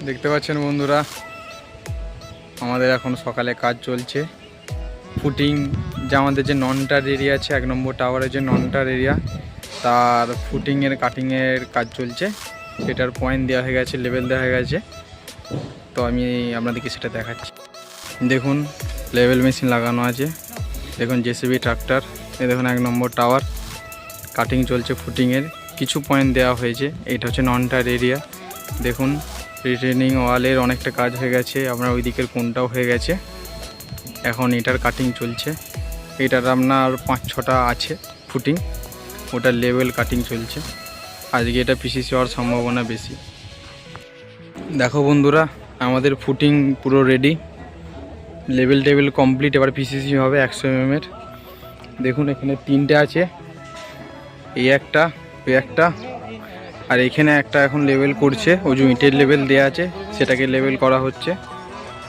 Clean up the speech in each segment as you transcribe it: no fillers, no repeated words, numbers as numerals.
দেখতে পাচ্ছেন বন্ধুরা, আমাদের এখন সকালে কাজ চলছে। ফুটিং যে আমাদের যে ননটার এরিয়া আছে, 1 নম্বর টাওয়ারের যে ননটার এরিয়া, তার ফুটিংয়ের কাটিংয়ের কাজ চলছে। সেটার পয়েন্ট দেওয়া হয়ে গেছে, লেভেল দেওয়া হয়ে গেছে। তো আমি আপনাদেরকে সেটা দেখাচ্ছি। দেখুন লেভেল মেশিন লাগানো আছে, দেখুন জেসিবি ট্রাক্টর। এই দেখুন 1 নম্বর টাওয়ার কাটিং চলছে। ফুটিংয়ের কিছু পয়েন্ট দেওয়া হয়েছে। এটা হচ্ছে ননটার এরিয়া। দেখুন রিটেনিং ওয়ালের অনেকটা কাজ হয়ে গেছে, আপনার ওই দিকের কোনটাও হয়ে গেছে। এখন এটার কাটিং চলছে। এটার আপনার 5-6টা আছে ফুটিং, ওটার লেভেল কাটিং চলছে। আজকে এটা পিসিসি হওয়ার সম্ভাবনা বেশি। দেখো বন্ধুরা, আমাদের ফুটিং পুরো রেডি, লেভেল টেবিল কমপ্লিট। এবার পিসিসি হবে 100 mm এর। দেখুন এখানে 3টে আছে, এই একটা, ওই একটা, আর এখানে একটা এখন লেভেল করছে। ওই যে ইটের লেভেল দেওয়া আছে, সেটাকে লেভেল করা হচ্ছে।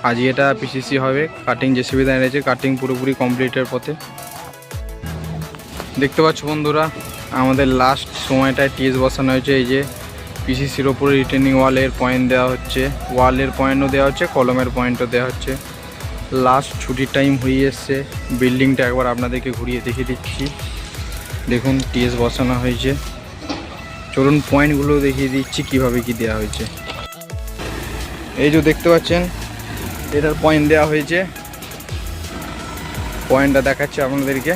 আজ এটা পিসিসি হবে। কাটিং জেসিবি দাঁড়িয়েছে, কাটিং পুরোপুরি কমপ্লিটের পথে। দেখতে পাচ্ছ বন্ধুরা, আমাদের লাস্ট সময়টায় টিএস বসানো হয়েছে। এই যে পিসিসির ওপরে রিটেনিং ওয়ালের পয়েন্ট দেওয়া হচ্ছে, ওয়ালের পয়েন্টও দেওয়া হচ্ছে, কলমের পয়েন্টও দেওয়া হচ্ছে। লাস্ট ছুটির টাইম হয়ে এসছে। বিল্ডিংটা একবার আপনাদেরকে ঘুরিয়ে দেখিয়ে দিচ্ছি। দেখুন টিএস বসানো হয়েছে। চলুন পয়েন্টগুলো দেখিয়ে দিচ্ছি কিভাবে কি দেওয়া হয়েছে। এই যে দেখতে পাচ্ছেন, এটার পয়েন্ট দেওয়া হয়েছে। পয়েন্টটা দেখাচ্ছি আপনাদেরকে।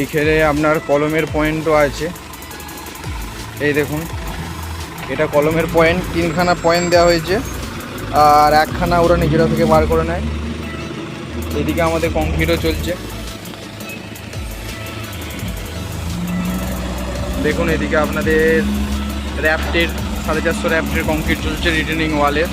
এইখানে আপনার কলমের পয়েন্টও আছে। এই দেখুন, এটা কলমের পয়েন্ট। 3খানা পয়েন্ট দেওয়া হয়েছে, আর 1খানা ওরা নিজেরা থেকে বার করে নেয়। এদিকে আমাদের কংক্রিটও চলছে। দেখুন এদিকে আপনাদের র্যাফটের 450 র্যাফটের কংক্রিট চলছে রিটেনিং ওয়ালের।